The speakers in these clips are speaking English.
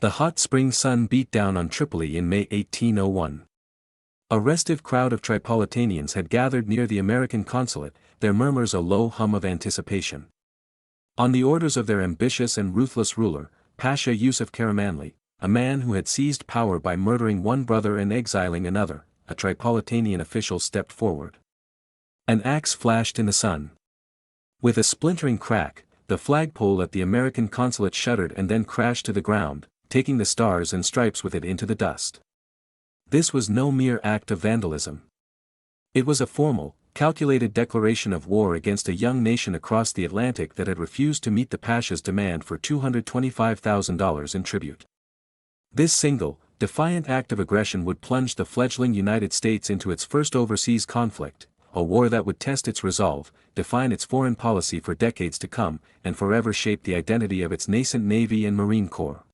The hot spring sun beat down on Tripoli in May 1801. A restive crowd of Tripolitanians had gathered near the American consulate, their murmurs a low hum of anticipation. On the orders of their ambitious and ruthless ruler, Pasha Yusuf Karamanli, a man who had seized power by murdering one brother and exiling another, a Tripolitanian official stepped forward. An axe flashed in the sun. With a splintering crack, the flagpole at the American consulate shuddered and then crashed to the ground, taking the stars and stripes with it into the dust. This was no mere act of vandalism. It was a formal, calculated declaration of war against a young nation across the Atlantic that had refused to meet the Pasha's demand for $225,000 in tribute. This single, defiant act of aggression would plunge the fledgling United States into its first overseas conflict, a war that would test its resolve, define its foreign policy for decades to come, and forever shape the identity of its nascent Navy and Marine Corps.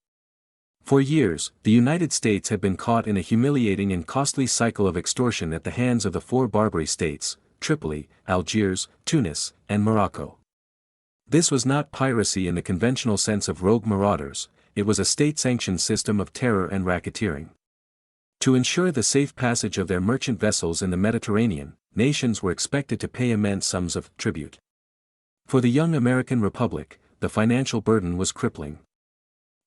For years, the United States had been caught in a humiliating and costly cycle of extortion at the hands of the four Barbary states, Tripoli, Algiers, Tunis, and Morocco. This was not piracy in the conventional sense of rogue marauders, it was a state-sanctioned system of terror and racketeering. To ensure the safe passage of their merchant vessels in the Mediterranean, nations were expected to pay immense sums of tribute. For the young American Republic, the financial burden was crippling.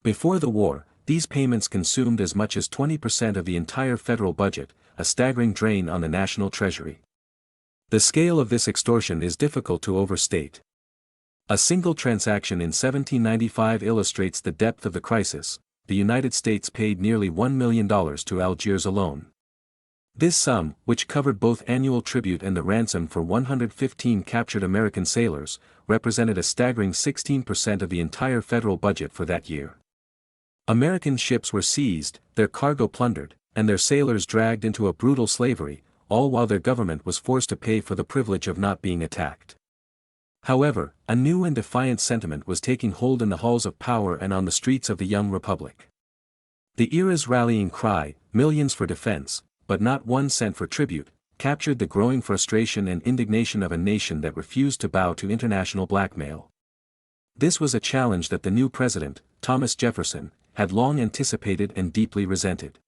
Before the war, these payments consumed as much as 20% of the entire federal budget, a staggering drain on the national treasury. The scale of this extortion is difficult to overstate. A single transaction in 1795 illustrates the depth of the crisis. The United States paid nearly $1 million to Algiers alone. This sum, which covered both annual tribute and the ransom for 115 captured American sailors, represented a staggering 16% of the entire federal budget for that year. American ships were seized, their cargo plundered, and their sailors dragged into a brutal slavery, all while their government was forced to pay for the privilege of not being attacked. However, a new and defiant sentiment was taking hold in the halls of power and on the streets of the young republic. The era's rallying cry, "Millions for defense, but not 1 cent for tribute," captured the growing frustration and indignation of a nation that refused to bow to international blackmail. This was a challenge that the new president, Thomas Jefferson, had long anticipated and deeply resented.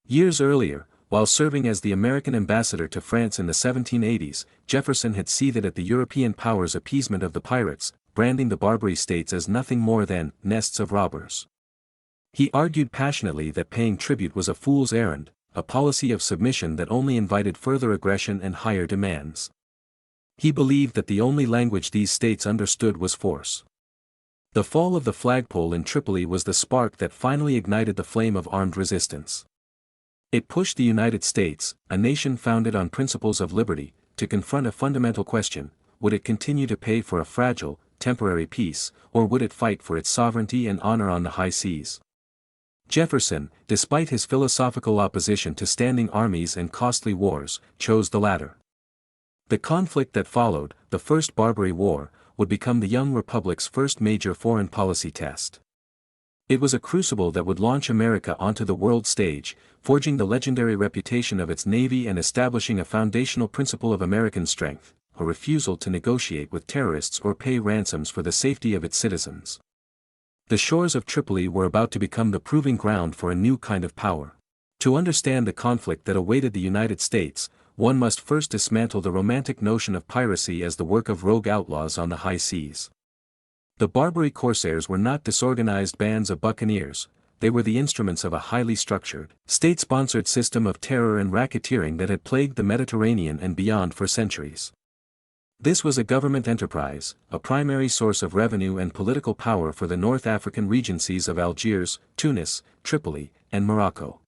Years earlier, while serving as the American ambassador to France in the 1780s, Jefferson had seethed at the European powers' appeasement of the pirates, branding the Barbary states as nothing more than nests of robbers. He argued passionately that paying tribute was a fool's errand, a policy of submission that only invited further aggression and higher demands. He believed that the only language these states understood was force. The fall of the flagpole in Tripoli was the spark that finally ignited the flame of armed resistance. It pushed the United States, a nation founded on principles of liberty, to confront a fundamental question: would it continue to pay for a fragile, temporary peace, or would it fight for its sovereignty and honor on the high seas? Jefferson, despite his philosophical opposition to standing armies and costly wars, chose the latter. The conflict that followed, the First Barbary War, would become the young republic's first major foreign policy test. It was a crucible that would launch America onto the world stage, forging the legendary reputation of its navy and establishing a foundational principle of American strength: a refusal to negotiate with terrorists or pay ransoms for the safety of its citizens. The shores of Tripoli were about to become the proving ground for a new kind of power. To understand the conflict that awaited the United States, one must first dismantle the romantic notion of piracy as the work of rogue outlaws on the high seas. The Barbary corsairs were not disorganized bands of buccaneers, they were the instruments of a highly structured, state-sponsored system of terror and racketeering that had plagued the Mediterranean and beyond for centuries. This was a government enterprise, a primary source of revenue and political power for the North African regencies of Algiers, Tunis, Tripoli, and Morocco.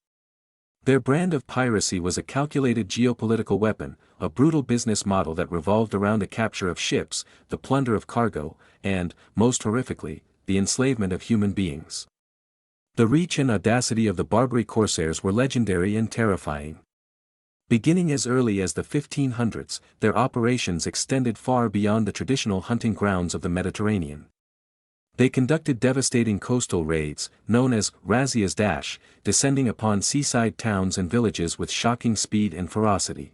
Their brand of piracy was a calculated geopolitical weapon, a brutal business model that revolved around the capture of ships, the plunder of cargo, and, most horrifically, the enslavement of human beings. The reach and audacity of the Barbary corsairs were legendary and terrifying. Beginning as early as the 1500s, their operations extended far beyond the traditional hunting grounds of the Mediterranean. They conducted devastating coastal raids, known as razzias dash, descending upon seaside towns and villages with shocking speed and ferocity.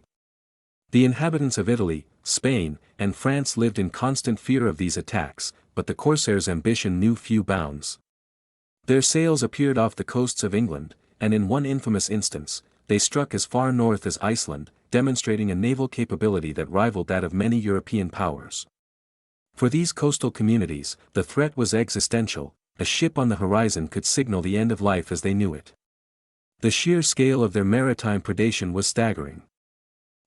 The inhabitants of Italy, Spain, and France lived in constant fear of these attacks, but the corsairs' ambition knew few bounds. Their sails appeared off the coasts of England, and in one infamous instance, they struck as far north as Iceland, demonstrating a naval capability that rivaled that of many European powers. For these coastal communities, the threat was existential. A ship on the horizon could signal the end of life as they knew it. The sheer scale of their maritime predation was staggering.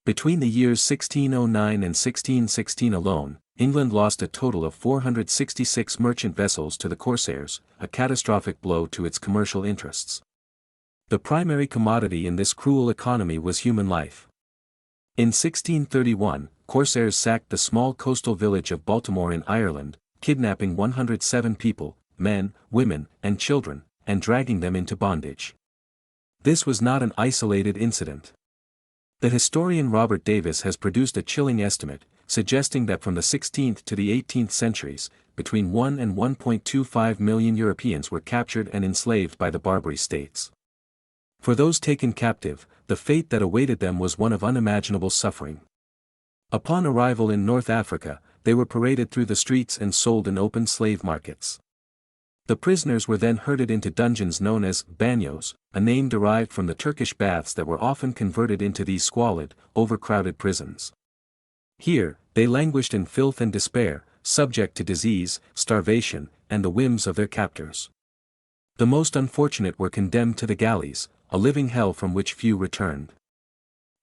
Between the years 1609 and 1616 alone, England lost a total of 466 merchant vessels to the corsairs, a catastrophic blow to its commercial interests. The primary commodity in this cruel economy was human life. In 1631, corsairs sacked the small coastal village of Baltimore in Ireland, kidnapping 107 people, men, women, and children, and dragging them into bondage. This was not an isolated incident. The historian Robert Davis has produced a chilling estimate, suggesting that from the 16th to the 18th centuries, between 1 and 1.25 million Europeans were captured and enslaved by the Barbary states. For those taken captive, the fate that awaited them was one of unimaginable suffering. Upon arrival in North Africa, they were paraded through the streets and sold in open slave markets. The prisoners were then herded into dungeons known as banyos, a name derived from the Turkish baths that were often converted into these squalid, overcrowded prisons. Here, they languished in filth and despair, subject to disease, starvation, and the whims of their captors. The most unfortunate were condemned to the galleys, a living hell from which few returned.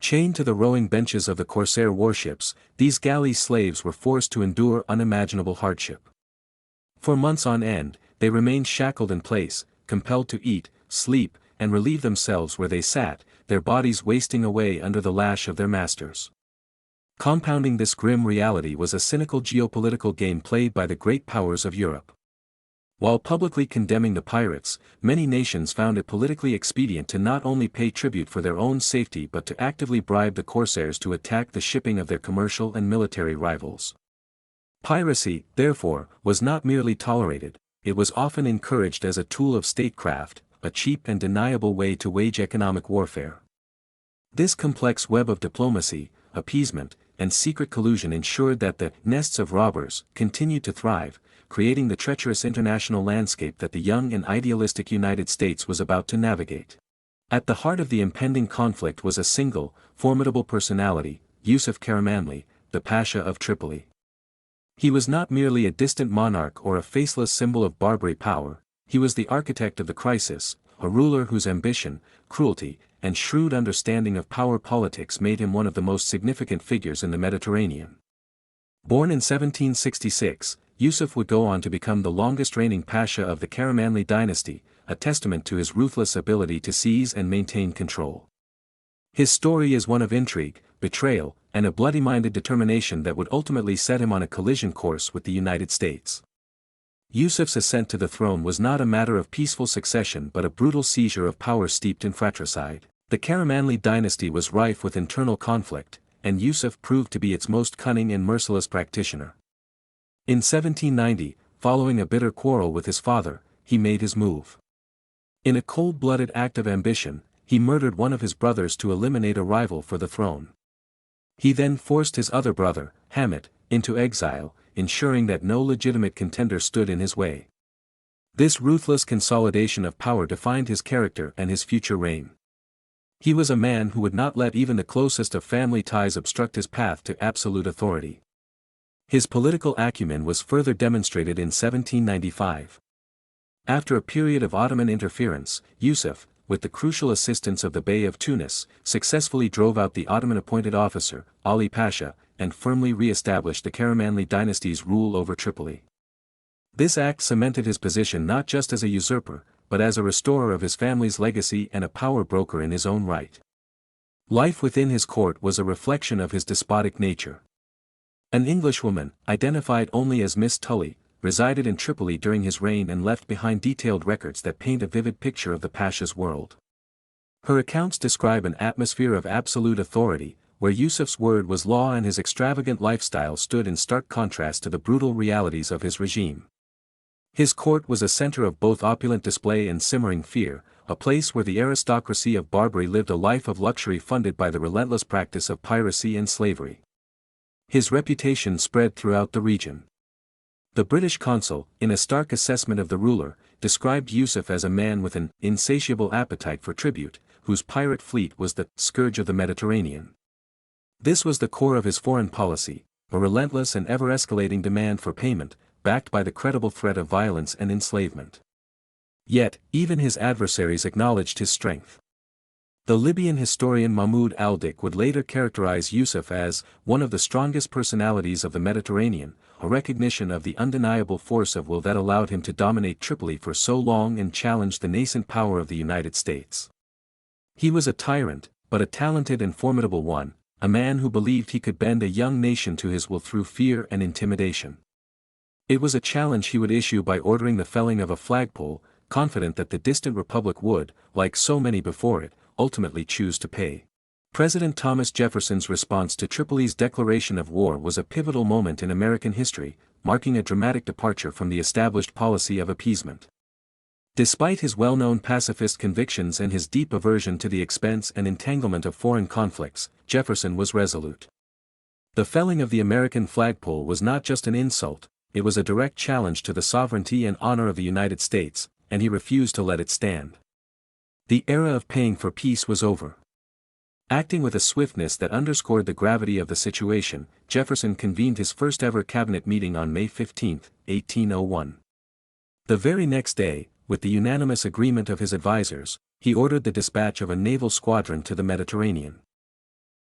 Chained to the rowing benches of the corsair warships, these galley slaves were forced to endure unimaginable hardship. For months on end, they remained shackled in place, compelled to eat, sleep, and relieve themselves where they sat, their bodies wasting away under the lash of their masters. Compounding this grim reality was a cynical geopolitical game played by the great powers of Europe. While publicly condemning the pirates, many nations found it politically expedient to not only pay tribute for their own safety but to actively bribe the corsairs to attack the shipping of their commercial and military rivals. Piracy, therefore, was not merely tolerated, it was often encouraged as a tool of statecraft, a cheap and deniable way to wage economic warfare. This complex web of diplomacy, appeasement, and secret collusion ensured that the nests of robbers continued to thrive, creating the treacherous international landscape that the young and idealistic United States was about to navigate. At the heart of the impending conflict was a single, formidable personality, Yusuf Karamanli, the Pasha of Tripoli. He was not merely a distant monarch or a faceless symbol of Barbary power, he was the architect of the crisis, a ruler whose ambition, cruelty, and shrewd understanding of power politics made him one of the most significant figures in the Mediterranean. Born in 1766, Yusuf would go on to become the longest-reigning Pasha of the Karamanli dynasty, a testament to his ruthless ability to seize and maintain control. His story is one of intrigue, betrayal, and a bloody-minded determination that would ultimately set him on a collision course with the United States. Yusuf's ascent to the throne was not a matter of peaceful succession but a brutal seizure of power steeped in fratricide. The Karamanli dynasty was rife with internal conflict, and Yusuf proved to be its most cunning and merciless practitioner. In 1790, following a bitter quarrel with his father, he made his move. In a cold-blooded act of ambition, he murdered one of his brothers to eliminate a rival for the throne. He then forced his other brother, Hamid, into exile, ensuring that no legitimate contender stood in his way. This ruthless consolidation of power defined his character and his future reign. He was a man who would not let even the closest of family ties obstruct his path to absolute authority. His political acumen was further demonstrated in 1795. After a period of Ottoman interference, Yusuf, with the crucial assistance of the Bey of Tunis, successfully drove out the Ottoman-appointed officer, Ali Pasha, and firmly re-established the Karamanli dynasty's rule over Tripoli. This act cemented his position not just as a usurper, but as a restorer of his family's legacy and a power broker in his own right. Life within his court was a reflection of his despotic nature. An Englishwoman, identified only as Miss Tully, resided in Tripoli during his reign and left behind detailed records that paint a vivid picture of the Pasha's world. Her accounts describe an atmosphere of absolute authority, where Yusuf's word was law and his extravagant lifestyle stood in stark contrast to the brutal realities of his regime. His court was a center of both opulent display and simmering fear, a place where the aristocracy of Barbary lived a life of luxury funded by the relentless practice of piracy and slavery. His reputation spread throughout the region. The British consul, in a stark assessment of the ruler, described Yusuf as a man with an insatiable appetite for tribute, whose pirate fleet was the scourge of the Mediterranean. This was the core of his foreign policy, a relentless and ever-escalating demand for payment, backed by the credible threat of violence and enslavement. Yet, even his adversaries acknowledged his strength. The Libyan historian Mahmoud al-Dik would later characterize Yusuf as one of the strongest personalities of the Mediterranean, a recognition of the undeniable force of will that allowed him to dominate Tripoli for so long and challenge the nascent power of the United States. He was a tyrant, but a talented and formidable one, a man who believed he could bend a young nation to his will through fear and intimidation. It was a challenge he would issue by ordering the felling of a flagpole, confident that the distant republic would, like so many before it, ultimately choose to pay. President Thomas Jefferson's response to Tripoli's declaration of war was a pivotal moment in American history, marking a dramatic departure from the established policy of appeasement. Despite his well-known pacifist convictions and his deep aversion to the expense and entanglement of foreign conflicts, Jefferson was resolute. The felling of the American flagpole was not just an insult, it was a direct challenge to the sovereignty and honor of the United States, and he refused to let it stand. The era of paying for peace was over. Acting with a swiftness that underscored the gravity of the situation, Jefferson convened his first-ever cabinet meeting on May 15, 1801. The very next day, with the unanimous agreement of his advisers, he ordered the dispatch of a naval squadron to the Mediterranean.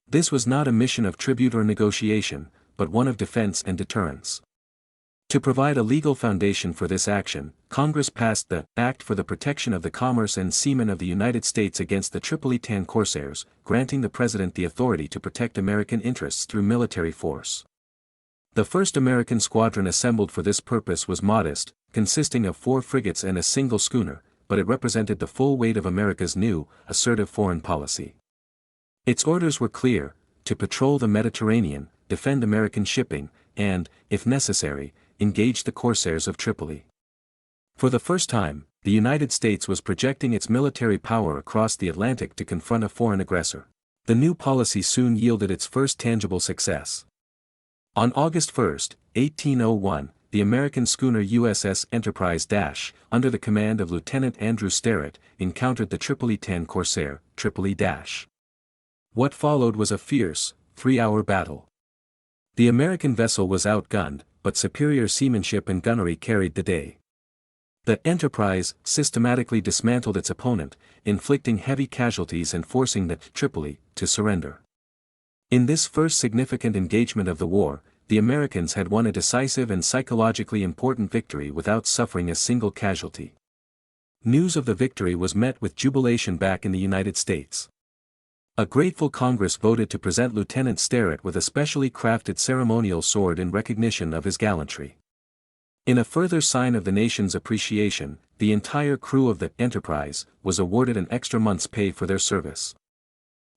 This was not a mission of tribute or negotiation, but one of defense and deterrence. To provide a legal foundation for this action, Congress passed the Act for the Protection of the Commerce and Seamen of the United States against the Tripolitan corsairs, granting the President the authority to protect American interests through military force. The first American squadron assembled for this purpose was modest, consisting of 4 frigates and a single schooner, but it represented the full weight of America's new, assertive foreign policy. Its orders were clear: to patrol the Mediterranean, defend American shipping, and, if necessary, engage the corsairs of Tripoli. For the first time, the United States was projecting its military power across the Atlantic to confront a foreign aggressor. The new policy soon yielded its first tangible success. On August 1, 1801, the American schooner USS Enterprise under the command of Lieutenant Andrew Sterrett, encountered the Tripolitan corsair, Tripoli. What followed was a fierce, 3-hour battle. The American vessel was outgunned, but superior seamanship and gunnery carried the day. The Enterprise systematically dismantled its opponent, inflicting heavy casualties and forcing the Tripoli to surrender. In this first significant engagement of the war, the Americans had won a decisive and psychologically important victory without suffering a single casualty. News of the victory was met with jubilation back in the United States. A grateful Congress voted to present Lieutenant Sterrett with a specially crafted ceremonial sword in recognition of his gallantry. In a further sign of the nation's appreciation, the entire crew of the Enterprise was awarded an extra month's pay for their service.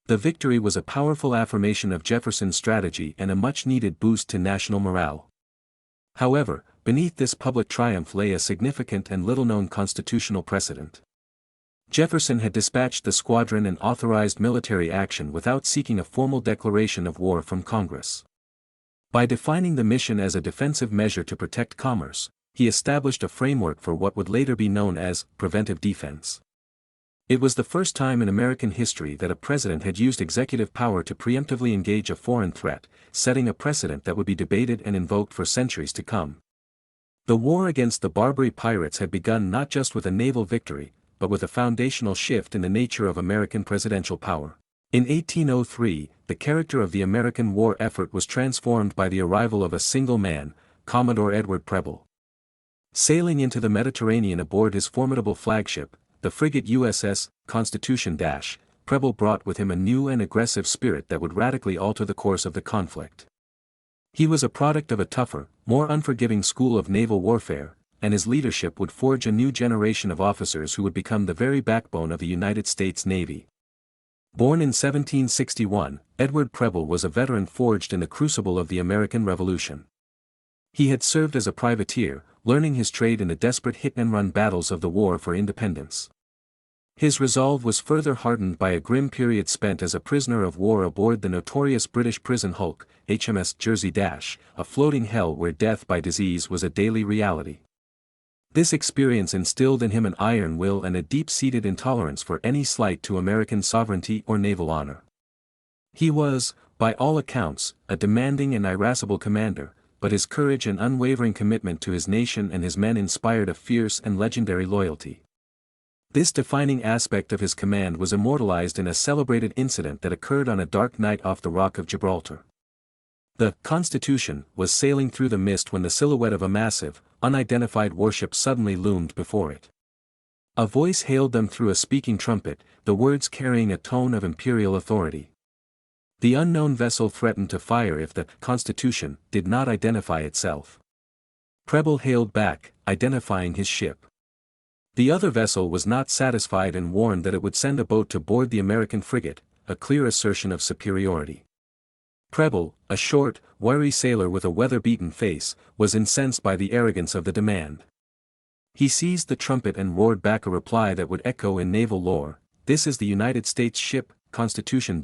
The victory was a powerful affirmation of Jefferson's strategy and a much-needed boost to national morale. However, beneath this public triumph lay a significant and little-known constitutional precedent. Jefferson had dispatched the squadron and authorized military action without seeking a formal declaration of war from Congress. By defining the mission as a defensive measure to protect commerce, he established a framework for what would later be known as preventive defense. It was the first time in American history that a president had used executive power to preemptively engage a foreign threat, setting a precedent that would be debated and invoked for centuries to come. The war against the Barbary pirates had begun not just with a naval victory, but with a foundational shift in the nature of American presidential power. In 1803, the character of the American war effort was transformed by the arrival of a single man, Commodore Preble. Sailing into the Mediterranean aboard his formidable flagship, the frigate USS Constitution, Preble brought with him a new and aggressive spirit that would radically alter the course of the conflict. He was a product of a tougher, more unforgiving school of naval warfare, and his leadership would forge a new generation of officers who would become the very backbone of the United States Navy. Born in 1761, Preble was a veteran forged in the crucible of the American Revolution. He had served as a privateer, learning his trade in the desperate hit-and-run battles of the War for Independence. His resolve was further hardened by a grim period spent as a prisoner of war aboard the notorious British prison hulk, HMS Jersey Dash, a floating hell where death by disease was a daily reality. This experience instilled in him an iron will and a deep-seated intolerance for any slight to American sovereignty or naval honor. He was, by all accounts, a demanding and irascible commander, but his courage and unwavering commitment to his nation and his men inspired a fierce and legendary loyalty. This defining aspect of his command was immortalized in a celebrated incident that occurred on a dark night off the Rock of Gibraltar. The Constitution was sailing through the mist when the silhouette of a massive, unidentified warship suddenly loomed before it. A voice hailed them through a speaking trumpet, the words carrying a tone of imperial authority. The unknown vessel threatened to fire if the Constitution did not identify itself. Preble hailed back, identifying his ship. The other vessel was not satisfied and warned that it would send a boat to board the American frigate, a clear assertion of superiority. Preble, a short, wiry sailor with a weather-beaten face, was incensed by the arrogance of the demand. He seized the trumpet and roared back a reply that would echo in naval lore: "This is the United States ship, Constitution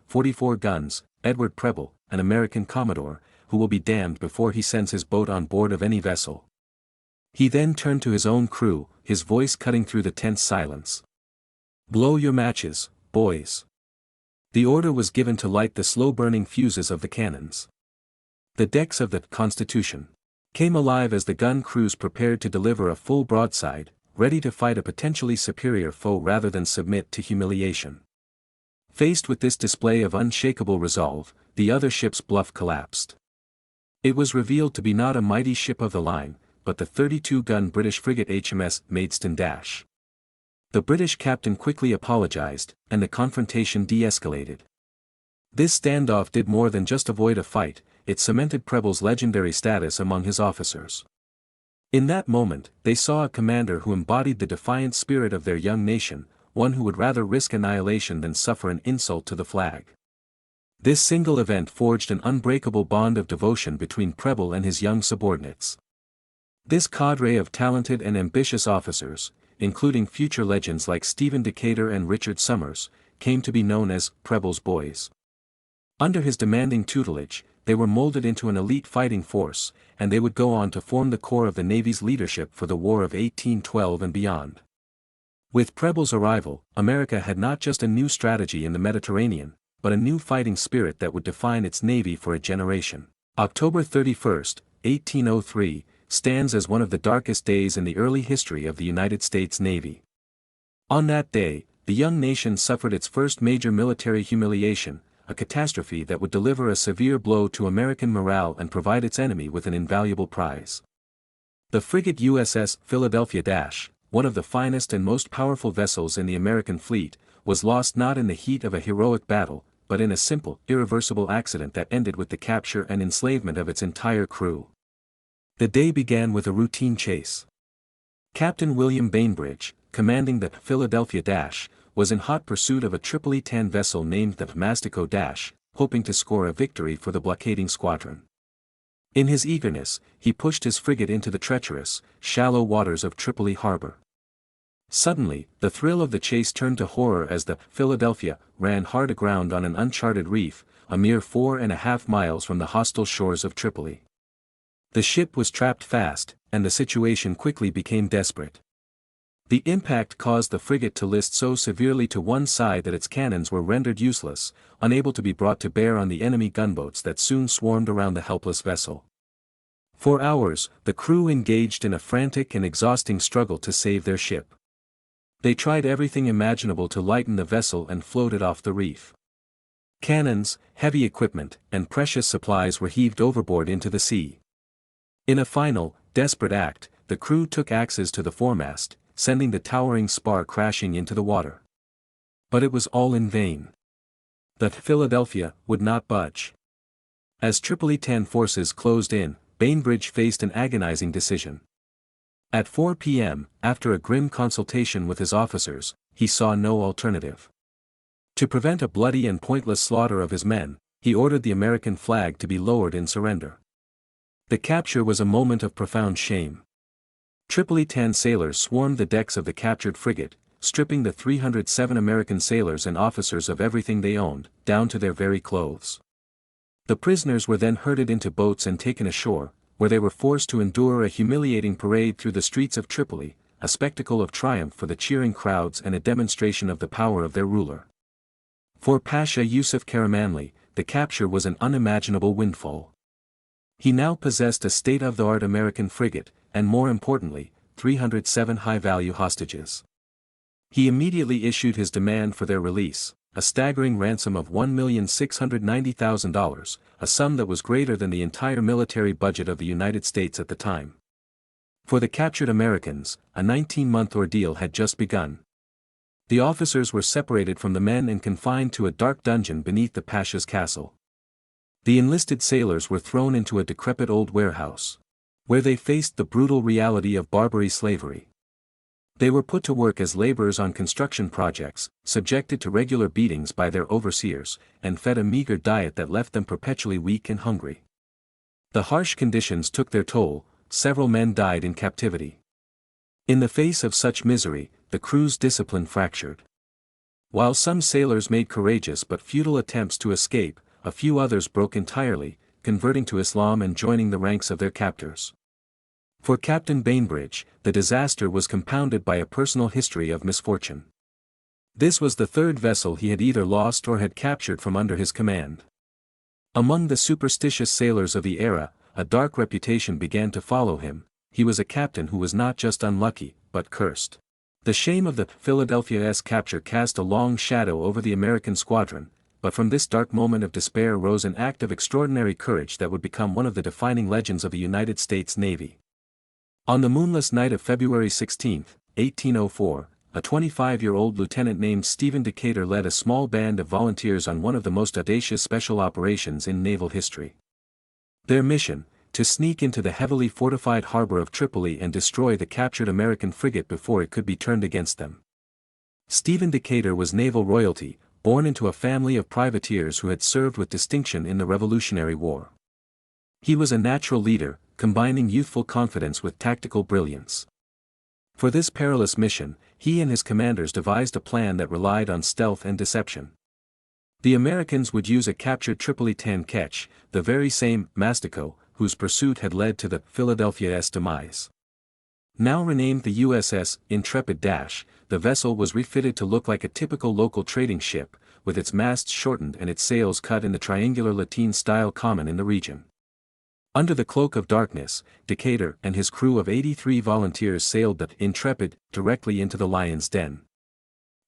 44 guns, Edward Preble, an American Commodore, who will be damned before he sends his boat on board of any vessel." He then turned to his own crew, his voice cutting through the tense silence. "Blow your matches, boys." The order was given to light the slow-burning fuses of the cannons. The decks of the Constitution came alive as the gun crews prepared to deliver a full broadside, ready to fight a potentially superior foe rather than submit to humiliation. Faced with this display of unshakable resolve, the other ship's bluff collapsed. It was revealed to be not a mighty ship of the line, but the 32-gun British frigate HMS Maidstone. The British captain quickly apologized, and the confrontation de-escalated. This standoff did more than just avoid a fight, it cemented Preble's legendary status among his officers. In that moment, they saw a commander who embodied the defiant spirit of their young nation, one who would rather risk annihilation than suffer an insult to the flag. This single event forged an unbreakable bond of devotion between Preble and his young subordinates. This cadre of talented and ambitious officers, including future legends like Stephen Decatur and Richard Somers, came to be known as Preble's Boys. Under his demanding tutelage, they were molded into an elite fighting force, and they would go on to form the core of the Navy's leadership for the War of 1812 and beyond. With Preble's arrival, America had not just a new strategy in the Mediterranean, but a new fighting spirit that would define its Navy for a generation. October 31, 1803, stands as one of the darkest days in the early history of the United States Navy. On that day, the young nation suffered its first major military humiliation, a catastrophe that would deliver a severe blow to American morale and provide its enemy with an invaluable prize. The frigate USS Philadelphia, one of the finest and most powerful vessels in the American fleet, was lost not in the heat of a heroic battle, but in a simple, irreversible accident that ended with the capture and enslavement of its entire crew. The day began with a routine chase. Captain William Bainbridge, commanding the Philadelphia, was in hot pursuit of a Tripoli tan vessel named the Mastico, hoping to score a victory for the blockading squadron. In his eagerness, he pushed his frigate into the treacherous, shallow waters of Tripoli harbor. Suddenly, the thrill of the chase turned to horror as the Philadelphia ran hard aground on an uncharted reef, a mere 4.5 miles from the hostile shores of Tripoli. The ship was trapped fast, and the situation quickly became desperate. The impact caused the frigate to list so severely to one side that its cannons were rendered useless, unable to be brought to bear on the enemy gunboats that soon swarmed around the helpless vessel. For hours, the crew engaged in a frantic and exhausting struggle to save their ship. They tried everything imaginable to lighten the vessel and float it off the reef. Cannons, heavy equipment, and precious supplies were heaved overboard into the sea. In a final, desperate act, the crew took axes to the foremast, sending the towering spar crashing into the water. But it was all in vain. The Philadelphia would not budge. As Tripolitan forces closed in, Bainbridge faced an agonizing decision. At 4 p.m., after a grim consultation with his officers, he saw no alternative. To prevent a bloody and pointless slaughter of his men, he ordered the American flag to be lowered in surrender. The capture was a moment of profound shame. Tripolitan sailors swarmed the decks of the captured frigate, stripping the 307 American sailors and officers of everything they owned, down to their very clothes. The prisoners were then herded into boats and taken ashore, where they were forced to endure a humiliating parade through the streets of Tripoli, a spectacle of triumph for the cheering crowds and a demonstration of the power of their ruler. For Pasha Yusuf Karamanli, the capture was an unimaginable windfall. He now possessed a state-of-the-art American frigate, and more importantly, 307 high-value hostages. He immediately issued his demand for their release, a staggering ransom of $1,690,000, a sum that was greater than the entire military budget of the United States at the time. For the captured Americans, a 19-month ordeal had just begun. The officers were separated from the men and confined to a dark dungeon beneath the Pasha's castle. The enlisted sailors were thrown into a decrepit old warehouse, where they faced the brutal reality of Barbary slavery. They were put to work as laborers on construction projects, subjected to regular beatings by their overseers, and fed a meager diet that left them perpetually weak and hungry. The harsh conditions took their toll, several men died in captivity. In the face of such misery, the crew's discipline fractured. While some sailors made courageous but futile attempts to escape, a few others broke entirely, converting to Islam and joining the ranks of their captors. For Captain Bainbridge, the disaster was compounded by a personal history of misfortune. This was the third vessel he had either lost or had captured from under his command. Among the superstitious sailors of the era, a dark reputation began to follow him. He was a captain who was not just unlucky, but cursed. The shame of the Philadelphia's capture cast a long shadow over the American squadron, but from this dark moment of despair rose an act of extraordinary courage that would become one of the defining legends of the United States Navy. On the moonless night of February 16, 1804, a 25-year-old lieutenant named Stephen Decatur led a small band of volunteers on one of the most audacious special operations in naval history. Their mission, to sneak into the heavily fortified harbor of Tripoli and destroy the captured American frigate before it could be turned against them. Stephen Decatur was naval royalty, born into a family of privateers who had served with distinction in the Revolutionary War. He was a natural leader, combining youthful confidence with tactical brilliance. For this perilous mission, he and his commanders devised a plan that relied on stealth and deception. The Americans would use a captured Tripoli ketch, the very same Mastico, whose pursuit had led to the Philadelphia's demise. Now renamed the USS Intrepid, the vessel was refitted to look like a typical local trading ship, with its masts shortened and its sails cut in the triangular lateen style common in the region. Under the cloak of darkness, Decatur and his crew of 83 volunteers sailed the Intrepid directly into the lion's den.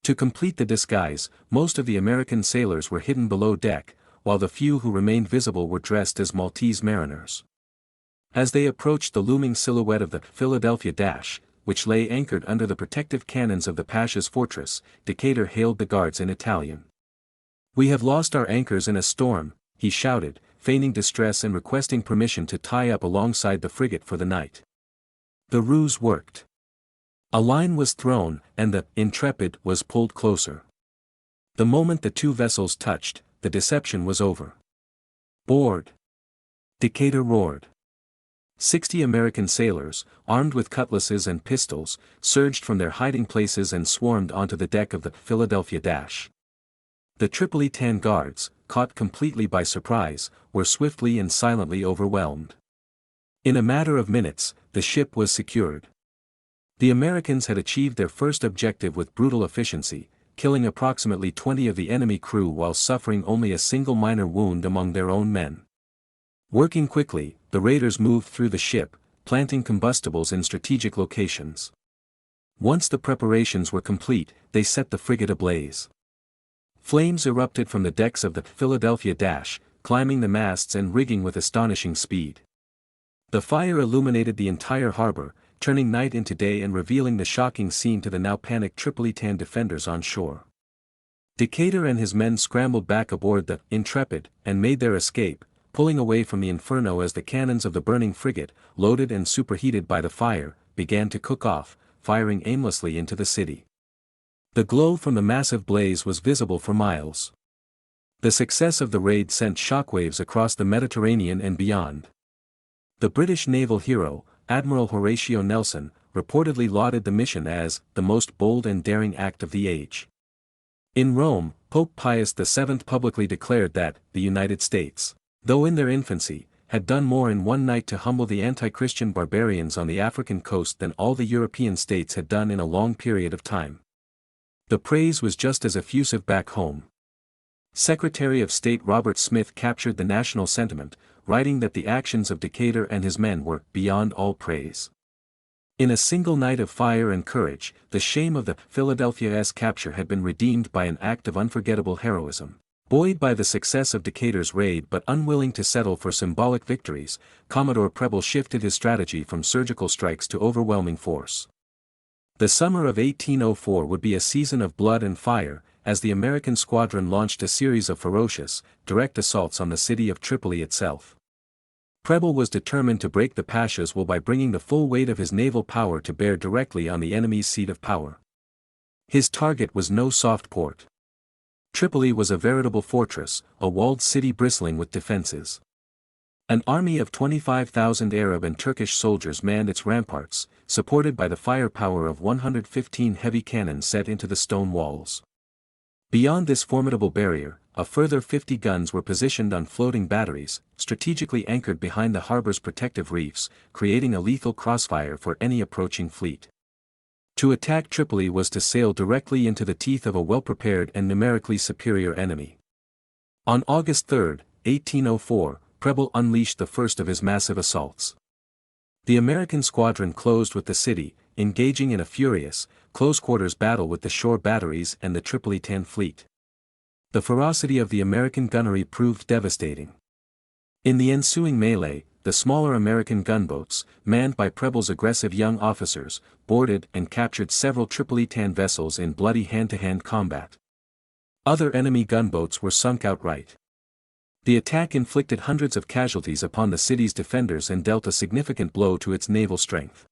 To complete the disguise, most of the American sailors were hidden below deck, while the few who remained visible were dressed as Maltese mariners. As they approached the looming silhouette of the Philadelphia, which lay anchored under the protective cannons of the Pasha's fortress, Decatur hailed the guards in Italian. "We have lost our anchors in a storm," he shouted, feigning distress and requesting permission to tie up alongside the frigate for the night. The ruse worked. A line was thrown, and the Intrepid was pulled closer. The moment the two vessels touched, the deception was over. "Board!" Decatur roared. 60 American sailors, armed with cutlasses and pistols, surged from their hiding places and swarmed onto the deck of the Philadelphia. The Tripoli guards, caught completely by surprise, were swiftly and silently overwhelmed. In a matter of minutes, the ship was secured. The Americans had achieved their first objective with brutal efficiency, killing approximately 20 of the enemy crew while suffering only a single minor wound among their own men. Working quickly, the raiders moved through the ship, planting combustibles in strategic locations. Once the preparations were complete, they set the frigate ablaze. Flames erupted from the decks of the Philadelphia, climbing the masts and rigging with astonishing speed. The fire illuminated the entire harbor, turning night into day and revealing the shocking scene to the now panicked Tripolitan defenders on shore. Decatur and his men scrambled back aboard the Intrepid and made their escape, pulling away from the inferno as the cannons of the burning frigate, loaded and superheated by the fire, began to cook off, firing aimlessly into the city. The glow from the massive blaze was visible for miles. The success of the raid sent shockwaves across the Mediterranean and beyond. The British naval hero, Admiral Horatio Nelson, reportedly lauded the mission as the most bold and daring act of the age. In Rome, Pope Pius VII publicly declared that the United States, though in their infancy, had done more in one night to humble the anti-Christian barbarians on the African coast than all the European states had done in a long period of time. The praise was just as effusive back home. Secretary of State Robert Smith captured the national sentiment, writing that the actions of Decatur and his men were beyond all praise. In a single night of fire and courage, the shame of the Philadelphia's capture had been redeemed by an act of unforgettable heroism. Buoyed by the success of Decatur's raid but unwilling to settle for symbolic victories, Commodore Preble shifted his strategy from surgical strikes to overwhelming force. The summer of 1804 would be a season of blood and fire, as the American squadron launched a series of ferocious, direct assaults on the city of Tripoli itself. Preble was determined to break the Pasha's will by bringing the full weight of his naval power to bear directly on the enemy's seat of power. His target was no soft port. Tripoli was a veritable fortress, a walled city bristling with defenses. An army of 25,000 Arab and Turkish soldiers manned its ramparts, supported by the firepower of 115 heavy cannon set into the stone walls. Beyond this formidable barrier, a further 50 guns were positioned on floating batteries, strategically anchored behind the harbor's protective reefs, creating a lethal crossfire for any approaching fleet. To attack Tripoli was to sail directly into the teeth of a well-prepared and numerically superior enemy. On August 3, 1804, Preble unleashed the first of his massive assaults. The American squadron closed with the city, engaging in a furious, close-quarters battle with the shore batteries and the Tripolitan fleet. The ferocity of the American gunnery proved devastating. In the ensuing melee, the smaller American gunboats, manned by Preble's aggressive young officers, boarded and captured several Tripolitan vessels in bloody hand-to-hand combat. Other enemy gunboats were sunk outright. The attack inflicted hundreds of casualties upon the city's defenders and dealt a significant blow to its naval strength.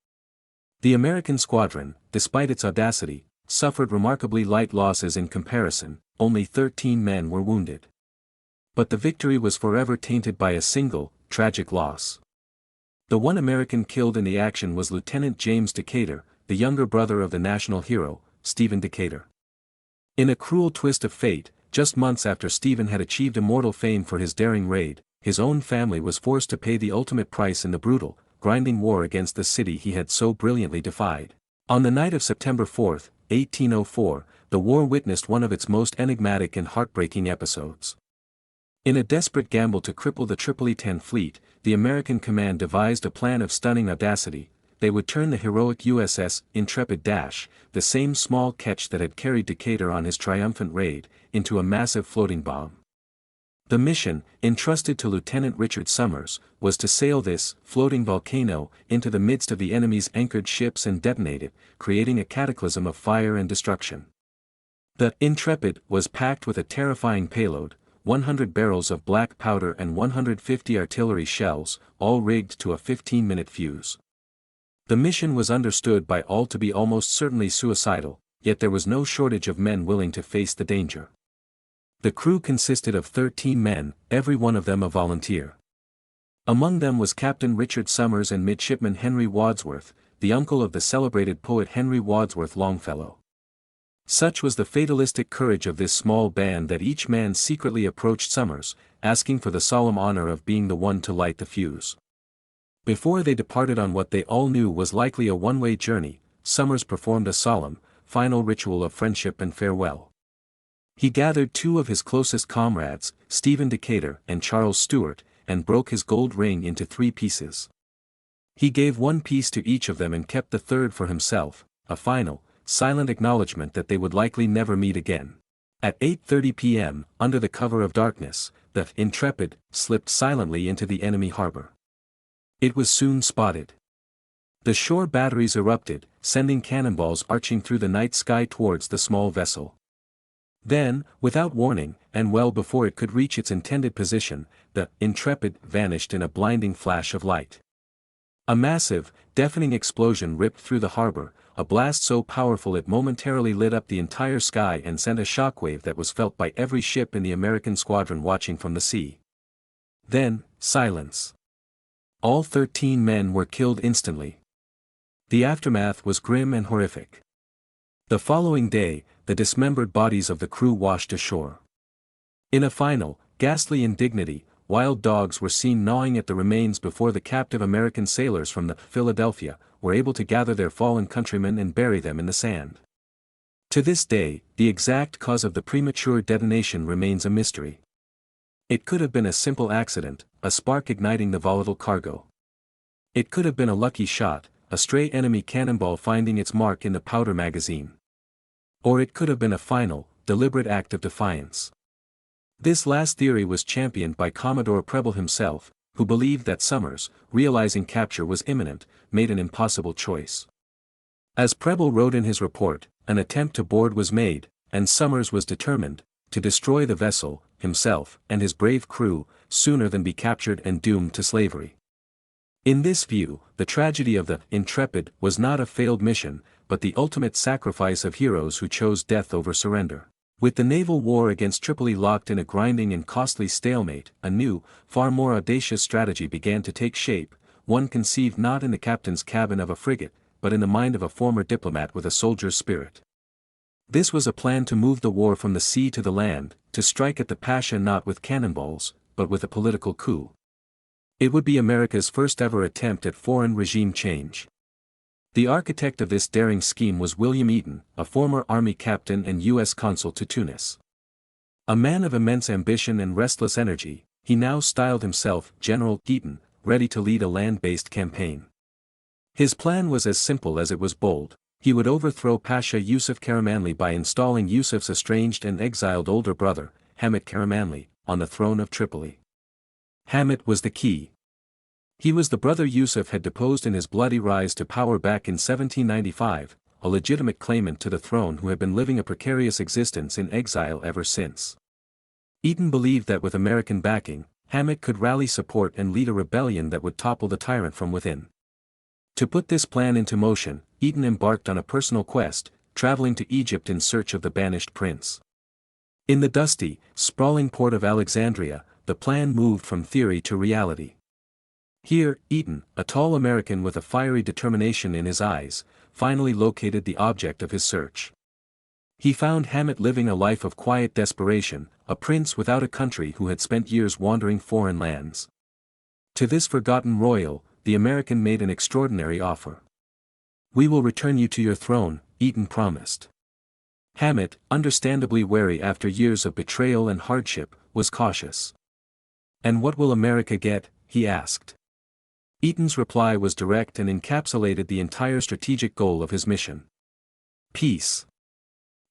The American squadron, despite its audacity, suffered remarkably light losses in comparison. Only 13 men were wounded. But the victory was forever tainted by a single, tragic loss. The one American killed in the action was Lieutenant James Decatur, the younger brother of the national hero, Stephen Decatur. In a cruel twist of fate, just months after Stephen had achieved immortal fame for his daring raid, his own family was forced to pay the ultimate price in the brutal, grinding war against the city he had so brilliantly defied. On the night of September 4, 1804, the war witnessed one of its most enigmatic and heartbreaking episodes. In a desperate gamble to cripple the Tripolitan fleet, the American command devised a plan of stunning audacity. They would turn the heroic USS Intrepid, the same small ketch that had carried Decatur on his triumphant raid, into a massive floating bomb. The mission, entrusted to Lieutenant Richard Summers, was to sail this floating volcano into the midst of the enemy's anchored ships and detonate it, creating a cataclysm of fire and destruction. The Intrepid was packed with a terrifying payload, 100 barrels of black powder and 150 artillery shells, all rigged to a 15-minute fuse. The mission was understood by all to be almost certainly suicidal, yet there was no shortage of men willing to face the danger. The crew consisted of 13 men, every one of them a volunteer. Among them was Captain Richard Summers and Midshipman Henry Wadsworth, the uncle of the celebrated poet Henry Wadsworth Longfellow. Such was the fatalistic courage of this small band that each man secretly approached Summers, asking for the solemn honor of being the one to light the fuse. Before they departed on what they all knew was likely a one-way journey, Summers performed a solemn, final ritual of friendship and farewell. He gathered two of his closest comrades, Stephen Decatur and Charles Stewart, and broke his gold ring into 3 pieces. He gave one piece to each of them and kept the third for himself, a final, silent acknowledgement that they would likely never meet again. At 8:30 p.m., under the cover of darkness, the Intrepid slipped silently into the enemy harbor. It was soon spotted. The shore batteries erupted, sending cannonballs arching through the night sky towards the small vessel. Then, without warning, and well before it could reach its intended position, the Intrepid vanished in a blinding flash of light. A massive, deafening explosion ripped through the harbor, a blast so powerful it momentarily lit up the entire sky and sent a shockwave that was felt by every ship in the American squadron watching from the sea. Then, silence. All 13 men were killed instantly. The aftermath was grim and horrific. The following day, the dismembered bodies of the crew washed ashore. In a final, ghastly indignity, wild dogs were seen gnawing at the remains before the captive American sailors from the Philadelphia were able to gather their fallen countrymen and bury them in the sand. To this day, the exact cause of the premature detonation remains a mystery. It could have been a simple accident, a spark igniting the volatile cargo. It could have been a lucky shot, a stray enemy cannonball finding its mark in the powder magazine. Or it could have been a final, deliberate act of defiance. This last theory was championed by Commodore Preble himself, who believed that Summers, realizing capture was imminent, made an impossible choice. As Preble wrote in his report, an attempt to board was made, and Summers was determined to destroy the vessel, himself, and his brave crew, sooner than be captured and doomed to slavery. In this view, the tragedy of the Intrepid was not a failed mission, but the ultimate sacrifice of heroes who chose death over surrender. With the naval war against Tripoli locked in a grinding and costly stalemate, a new, far more audacious strategy began to take shape, one conceived not in the captain's cabin of a frigate, but in the mind of a former diplomat with a soldier's spirit. This was a plan to move the war from the sea to the land, to strike at the Pasha not with cannonballs, but with a political coup. It would be America's first ever attempt at foreign regime change. The architect of this daring scheme was William Eaton, a former Army captain and U.S. consul to Tunis. A man of immense ambition and restless energy, he now styled himself General Eaton, ready to lead a land-based campaign. His plan was as simple as it was bold. He would overthrow Pasha Yusuf Karamanli by installing Yusuf's estranged and exiled older brother, Hamid Karamanli, on the throne of Tripoli. Hamid was the key. He was the brother Yusuf had deposed in his bloody rise to power back in 1795, a legitimate claimant to the throne who had been living a precarious existence in exile ever since. Eaton believed that with American backing, Hamid could rally support and lead a rebellion that would topple the tyrant from within. To put this plan into motion, Eaton embarked on a personal quest, traveling to Egypt in search of the banished prince. In the dusty, sprawling port of Alexandria, the plan moved from theory to reality. Here, Eaton, a tall American with a fiery determination in his eyes, finally located the object of his search. He found Hamid living a life of quiet desperation, a prince without a country who had spent years wandering foreign lands. To this forgotten royal, the American made an extraordinary offer. "We will return you to your throne," Eaton promised. Hamid, understandably wary after years of betrayal and hardship, was cautious. "And what will America get?" he asked. Eaton's reply was direct and encapsulated the entire strategic goal of his mission. Peace.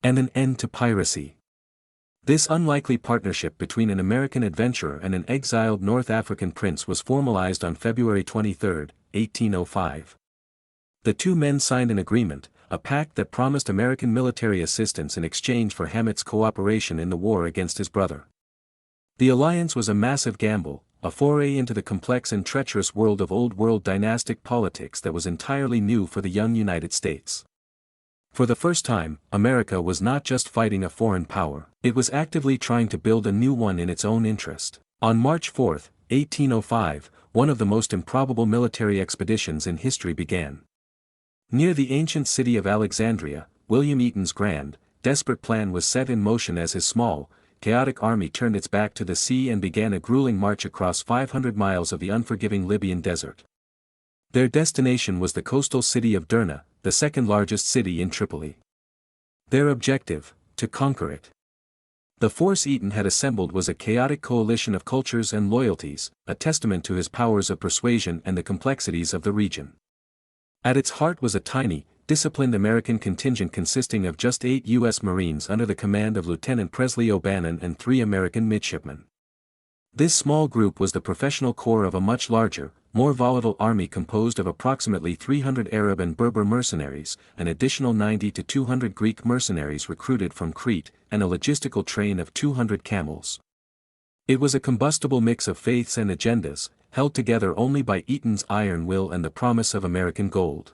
And an end to piracy. This unlikely partnership between an American adventurer and an exiled North African prince was formalized on February 23, 1805. The two men signed an agreement, a pact that promised American military assistance in exchange for Hamid's cooperation in the war against his brother. The alliance was a massive gamble, a foray into the complex and treacherous world of old-world dynastic politics that was entirely new for the young United States. For the first time, America was not just fighting a foreign power, it was actively trying to build a new one in its own interest. On March 4, 1805, one of the most improbable military expeditions in history began. Near the ancient city of Alexandria, William Eaton's grand, desperate plan was set in motion as his small, chaotic army turned its back to the sea and began a grueling march across 500 miles of the unforgiving Libyan desert. Their destination was the coastal city of Derna, the second largest city in Tripoli. Their objective, to conquer it. The force Eaton had assembled was a chaotic coalition of cultures and loyalties, a testament to his powers of persuasion and the complexities of the region. At its heart was a tiny, disciplined American contingent consisting of just 8 U.S. Marines under the command of Lieutenant Presley O'Bannon and 3 American midshipmen. This small group was the professional corps of a much larger, more volatile army composed of approximately 300 Arab and Berber mercenaries, an additional 90 to 200 Greek mercenaries recruited from Crete, and a logistical train of 200 camels. It was a combustible mix of faiths and agendas, held together only by Eaton's iron will and the promise of American gold.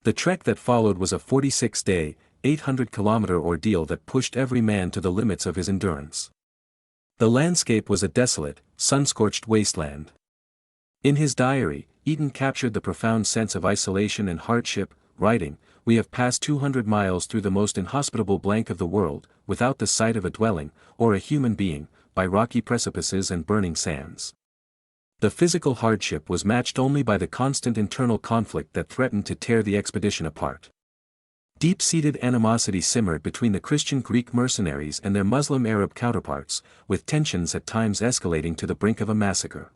The trek that followed was a 46-day, 800-kilometer ordeal that pushed every man to the limits of his endurance. The landscape was a desolate, sun-scorched wasteland. In his diary, Eaton captured the profound sense of isolation and hardship, writing, "We have passed 200 miles through the most inhospitable blank of the world, without the sight of a dwelling, or a human being, by rocky precipices and burning sands." The physical hardship was matched only by the constant internal conflict that threatened to tear the expedition apart. Deep-seated animosity simmered between the Christian Greek mercenaries and their Muslim Arab counterparts, with tensions at times escalating to the brink of a massacre.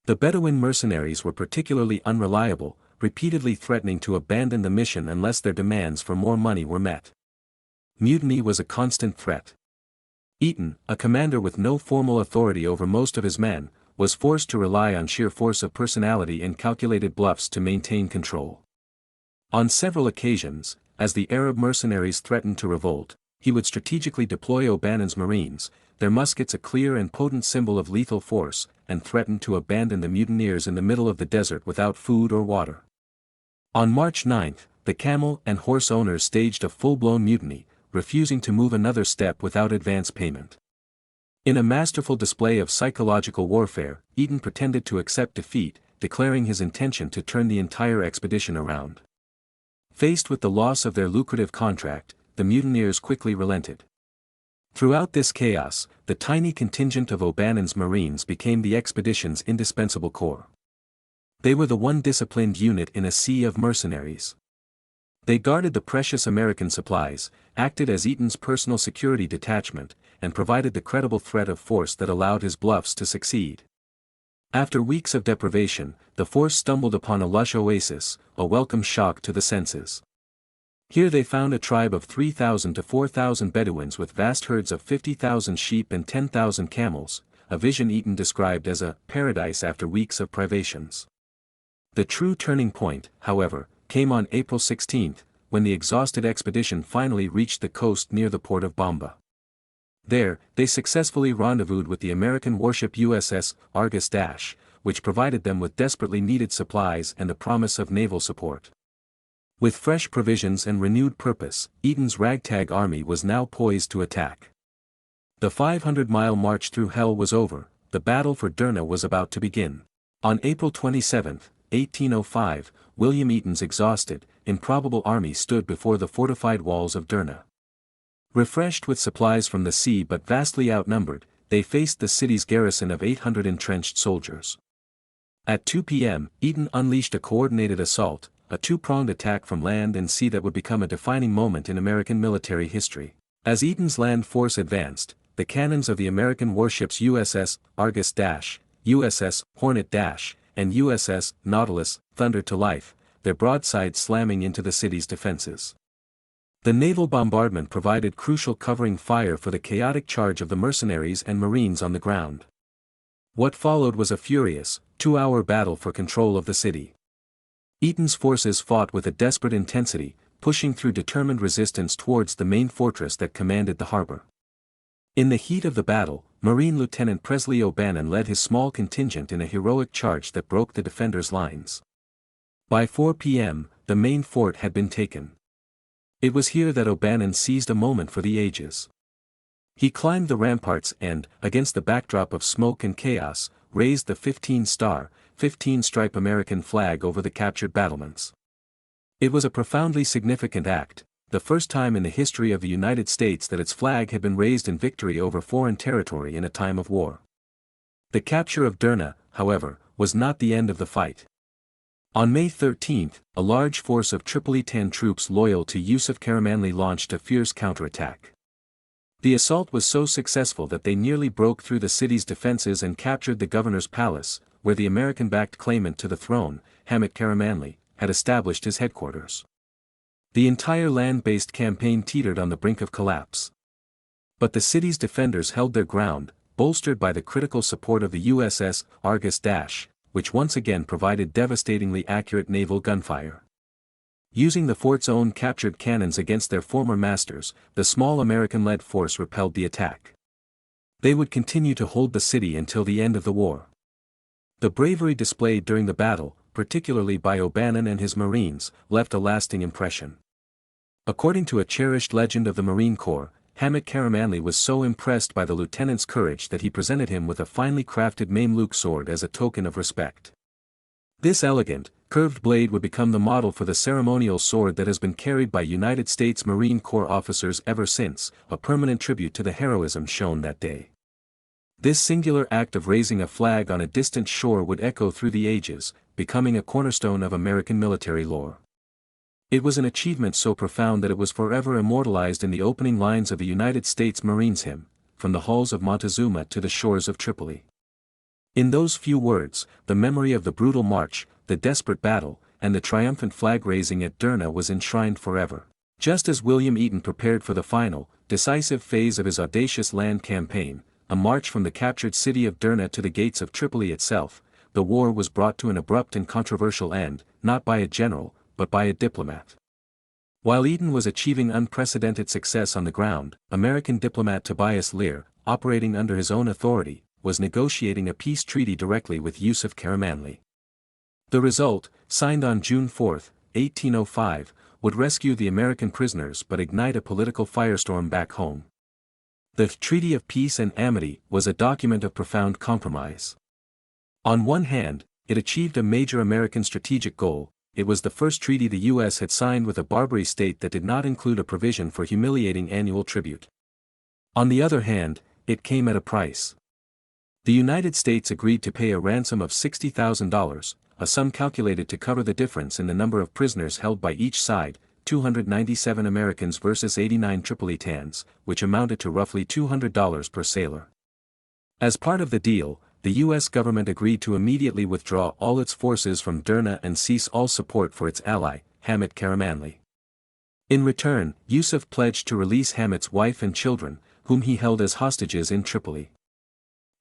The Bedouin mercenaries were particularly unreliable, repeatedly threatening to abandon the mission unless their demands for more money were met. Mutiny was a constant threat. Eaton, a commander with no formal authority over most of his men, was forced to rely on sheer force of personality and calculated bluffs to maintain control. On several occasions, as the Arab mercenaries threatened to revolt, he would strategically deploy O'Bannon's Marines, their muskets a clear and potent symbol of lethal force, and threatened to abandon the mutineers in the middle of the desert without food or water. On March 9, the camel and horse owners staged a full-blown mutiny, refusing to move another step without advance payment. In a masterful display of psychological warfare, Eaton pretended to accept defeat, declaring his intention to turn the entire expedition around. Faced with the loss of their lucrative contract, the mutineers quickly relented. Throughout this chaos, the tiny contingent of O'Bannon's Marines became the expedition's indispensable core. They were the one disciplined unit in a sea of mercenaries. They guarded the precious American supplies, acted as Eaton's personal security detachment, and provided the credible threat of force that allowed his bluffs to succeed. After weeks of deprivation, the force stumbled upon a lush oasis, a welcome shock to the senses. Here they found a tribe of 3,000 to 4,000 Bedouins with vast herds of 50,000 sheep and 10,000 camels, a vision Eaton described as a paradise after weeks of privations. The true turning point, however, came on April 16, when the exhausted expedition finally reached the coast near the port of Bamba. There, they successfully rendezvoused with the American warship USS Argus, which provided them with desperately needed supplies and a promise of naval support. With fresh provisions and renewed purpose, Eaton's ragtag army was now poised to attack. The 500-mile march through hell was over, the battle for Derna was about to begin. On April 27, 1805, William Eaton's exhausted, improbable army stood before the fortified walls of Derna. Refreshed with supplies from the sea but vastly outnumbered, they faced the city's garrison of 800 entrenched soldiers. At 2 p.m., Eaton unleashed a coordinated assault, a two-pronged attack from land and sea that would become a defining moment in American military history. As Eaton's land force advanced, the cannons of the American warships USS Argus, USS Hornet, and USS Nautilus thundered to life, their broadsides slamming into the city's defenses. The naval bombardment provided crucial covering fire for the chaotic charge of the mercenaries and Marines on the ground. What followed was a furious, two-hour battle for control of the city. Eaton's forces fought with a desperate intensity, pushing through determined resistance towards the main fortress that commanded the harbor. In the heat of the battle, Marine Lieutenant Presley O'Bannon led his small contingent in a heroic charge that broke the defenders' lines. By 4 p.m., the main fort had been taken. It was here that O'Bannon seized a moment for the ages. He climbed the ramparts and, against the backdrop of smoke and chaos, raised the 15-star, 15-stripe American flag over the captured battlements. It was a profoundly significant act, the first time in the history of the United States that its flag had been raised in victory over foreign territory in a time of war. The capture of Derna, however, was not the end of the fight. On May 13, a large force of Tripolitan troops loyal to Yusuf Karamanli launched a fierce counterattack. The assault was so successful that they nearly broke through the city's defenses and captured the governor's palace, where the American-backed claimant to the throne, Hamid Karamanli, had established his headquarters. The entire land-based campaign teetered on the brink of collapse. But the city's defenders held their ground, bolstered by the critical support of the USS Argus, which once again provided devastatingly accurate naval gunfire. Using the fort's own captured cannons against their former masters, the small American-led force repelled the attack. They would continue to hold the city until the end of the war. The bravery displayed during the battle, particularly by O'Bannon and his Marines, left a lasting impression. According to a cherished legend of the Marine Corps, Hamid Karamanli was so impressed by the lieutenant's courage that he presented him with a finely crafted Mameluke sword as a token of respect. This elegant, curved blade would become the model for the ceremonial sword that has been carried by United States Marine Corps officers ever since, a permanent tribute to the heroism shown that day. This singular act of raising a flag on a distant shore would echo through the ages, becoming a cornerstone of American military lore. It was an achievement so profound that it was forever immortalized in the opening lines of the United States Marines hymn, from the halls of Montezuma to the shores of Tripoli. In those few words, the memory of the brutal march, the desperate battle, and the triumphant flag-raising at Derna was enshrined forever. Just as William Eaton prepared for the final, decisive phase of his audacious land campaign, a march from the captured city of Derna to the gates of Tripoli itself, the war was brought to an abrupt and controversial end, not by a general, but by a diplomat. While Eaton was achieving unprecedented success on the ground, American diplomat Tobias Lear, operating under his own authority, was negotiating a peace treaty directly with Yusuf Karamanli. The result, signed on June 4, 1805, would rescue the American prisoners but ignite a political firestorm back home. The Treaty of Peace and Amity was a document of profound compromise. On one hand, it achieved a major American strategic goal. It was the first treaty the U.S. had signed with a Barbary state that did not include a provision for humiliating annual tribute. On the other hand, it came at a price. The United States agreed to pay a ransom of $60,000, a sum calculated to cover the difference in the number of prisoners held by each side, 297 Americans versus 89 Tripolitans, which amounted to roughly $200 per sailor. As part of the deal, the U.S. government agreed to immediately withdraw all its forces from Derna and cease all support for its ally, Hamid Karamanli. In return, Yusuf pledged to release Hamid's wife and children, whom he held as hostages in Tripoli.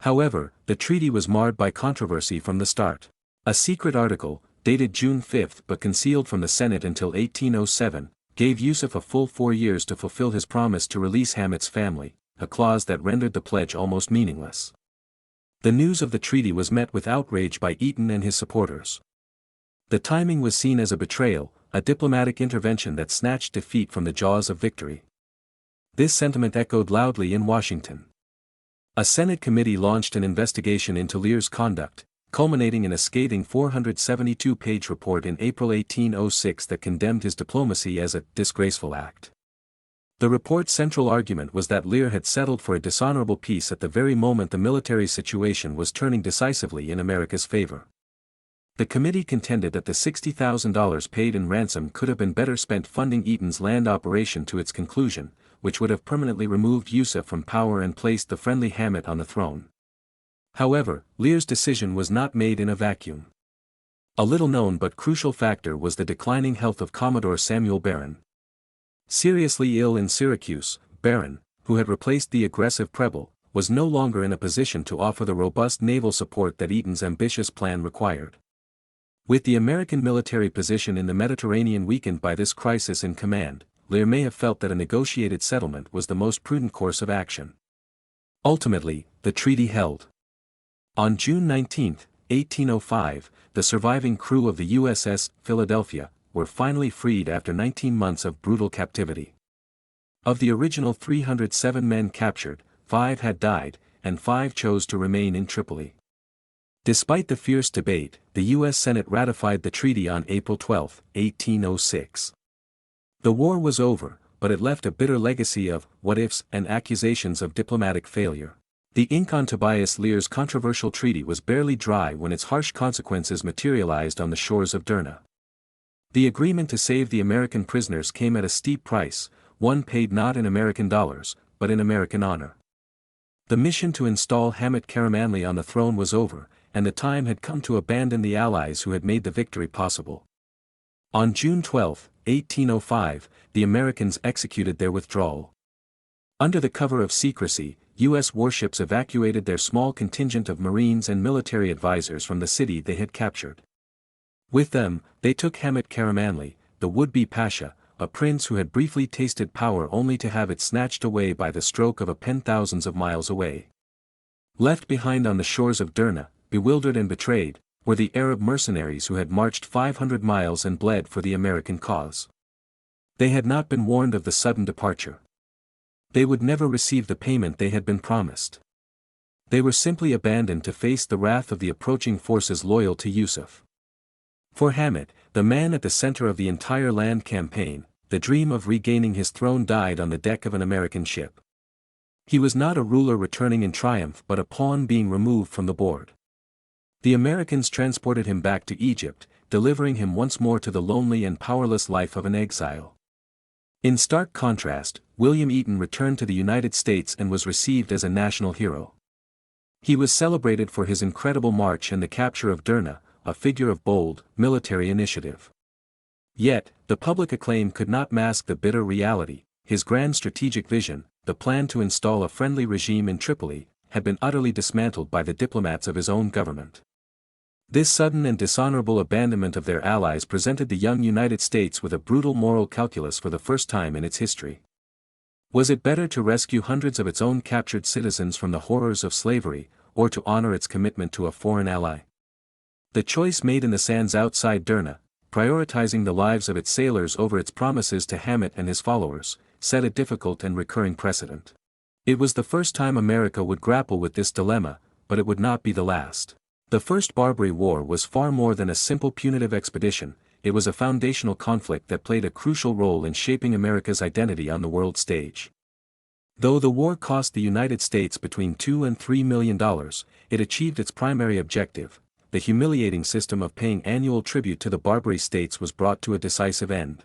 However, the treaty was marred by controversy from the start. A secret article, dated June 5 but concealed from the Senate until 1807, gave Yusuf a full 4 years to fulfill his promise to release Hamid's family, a clause that rendered the pledge almost meaningless. The news of the treaty was met with outrage by Eaton and his supporters. The timing was seen as a betrayal, a diplomatic intervention that snatched defeat from the jaws of victory. This sentiment echoed loudly in Washington. A Senate committee launched an investigation into Lear's conduct, culminating in a scathing 472-page report in April 1806 that condemned his diplomacy as a disgraceful act. The report's central argument was that Lear had settled for a dishonorable peace at the very moment the military situation was turning decisively in America's favor. The committee contended that the $60,000 paid in ransom could have been better spent funding Eaton's land operation to its conclusion, which would have permanently removed Yusuf from power and placed the friendly Hamid on the throne. However, Lear's decision was not made in a vacuum. A little-known but crucial factor was the declining health of Commodore Samuel Barron. Seriously ill in Syracuse, Barron, who had replaced the aggressive Preble, was no longer in a position to offer the robust naval support that Eaton's ambitious plan required. With the American military position in the Mediterranean weakened by this crisis in command, Lear may have felt that a negotiated settlement was the most prudent course of action. Ultimately, the treaty held. On June 19, 1805, the surviving crew of the USS Philadelphia were finally freed after 19 months of brutal captivity. Of the original 307 men captured, 5 had died, and 5 chose to remain in Tripoli. Despite the fierce debate, the U.S. Senate ratified the treaty on April 12, 1806. The war was over, but it left a bitter legacy of what-ifs and accusations of diplomatic failure. The ink on Tobias Lear's controversial treaty was barely dry when its harsh consequences materialized on the shores of Derna. The agreement to save the American prisoners came at a steep price, one paid not in American dollars, but in American honor. The mission to install Hamid Karamanli on the throne was over, and the time had come to abandon the allies who had made the victory possible. On June 12, 1805, the Americans executed their withdrawal. Under the cover of secrecy, U.S. warships evacuated their small contingent of Marines and military advisors from the city they had captured. With them, they took Hamid Karamanli, the would-be Pasha, a prince who had briefly tasted power only to have it snatched away by the stroke of a pen thousands of miles away. Left behind on the shores of Derna, bewildered and betrayed, were the Arab mercenaries who had marched 500 miles and bled for the American cause. They had not been warned of the sudden departure. They would never receive the payment they had been promised. They were simply abandoned to face the wrath of the approaching forces loyal to Yusuf. For Hamid, the man at the center of the entire land campaign, the dream of regaining his throne died on the deck of an American ship. He was not a ruler returning in triumph but a pawn being removed from the board. The Americans transported him back to Egypt, delivering him once more to the lonely and powerless life of an exile. In stark contrast, William Eaton returned to the United States and was received as a national hero. He was celebrated for his incredible march and the capture of Derna, a figure of bold, military initiative. Yet, the public acclaim could not mask the bitter reality: his grand strategic vision, the plan to install a friendly regime in Tripoli, had been utterly dismantled by the diplomats of his own government. This sudden and dishonorable abandonment of their allies presented the young United States with a brutal moral calculus for the first time in its history. Was it better to rescue hundreds of its own captured citizens from the horrors of slavery, or to honor its commitment to a foreign ally? The choice made in the sands outside Derna, prioritizing the lives of its sailors over its promises to Hamid and his followers, set a difficult and recurring precedent. It was the first time America would grapple with this dilemma, but it would not be the last. The First Barbary War was far more than a simple punitive expedition. It was a foundational conflict that played a crucial role in shaping America's identity on the world stage. Though the war cost the United States between $2 and $3 million, it achieved its primary objective. The humiliating system of paying annual tribute to the Barbary states was brought to a decisive end.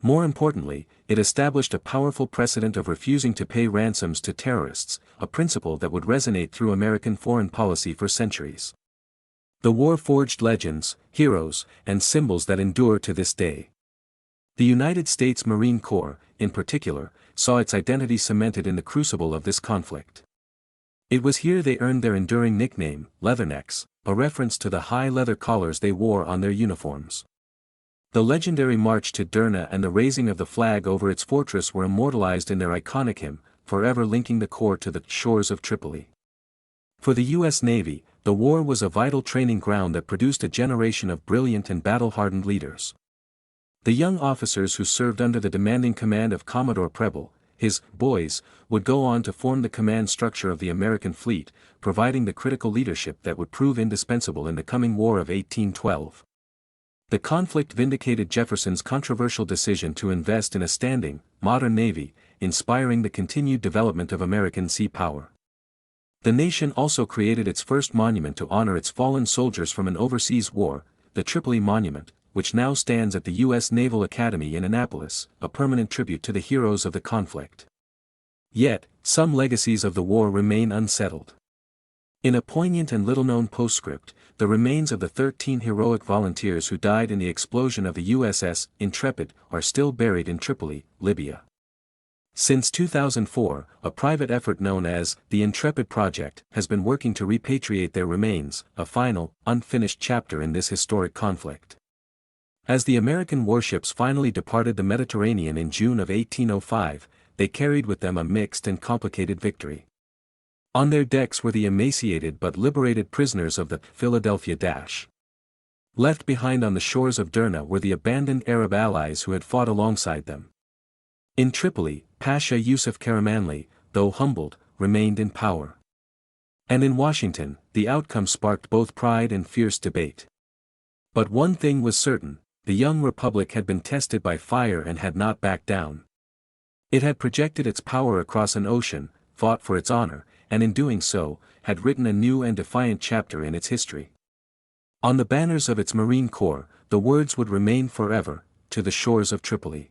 More importantly, it established a powerful precedent of refusing to pay ransoms to terrorists, a principle that would resonate through American foreign policy for centuries. The war forged legends, heroes, and symbols that endure to this day. The United States Marine Corps, in particular, saw its identity cemented in the crucible of this conflict. It was here they earned their enduring nickname, Leathernecks, a reference to the high leather collars they wore on their uniforms. The legendary march to Derna and the raising of the flag over its fortress were immortalized in their iconic hymn, forever linking the Corps to the shores of Tripoli. For the U.S. Navy, the war was a vital training ground that produced a generation of brilliant and battle-hardened leaders. The young officers who served under the demanding command of Commodore Preble, his boys, would go on to form the command structure of the American fleet, providing the critical leadership that would prove indispensable in the coming War of 1812. The conflict vindicated Jefferson's controversial decision to invest in a standing, modern navy, inspiring the continued development of American sea power. The nation also created its first monument to honor its fallen soldiers from an overseas war, the Tripoli Monument, which now stands at the U.S. Naval Academy in Annapolis, a permanent tribute to the heroes of the conflict. Yet, some legacies of the war remain unsettled. In a poignant and little-known postscript, the remains of the 13 heroic volunteers who died in the explosion of the USS Intrepid are still buried in Tripoli, Libya. Since 2004, a private effort known as the Intrepid Project has been working to repatriate their remains, a final, unfinished chapter in this historic conflict. As the American warships finally departed the Mediterranean in June of 1805, they carried with them a mixed and complicated victory. On their decks were the emaciated but liberated prisoners of the Philadelphia. Left behind on the shores of Derna were the abandoned Arab allies who had fought alongside them. In Tripoli, Pasha Yusuf Karamanli, though humbled, remained in power. And in Washington, the outcome sparked both pride and fierce debate. But one thing was certain: the young republic had been tested by fire and had not backed down. It had projected its power across an ocean, fought for its honor, and in doing so, had written a new and defiant chapter in its history. On the banners of its Marine Corps, the words would remain forever, "To the shores of Tripoli."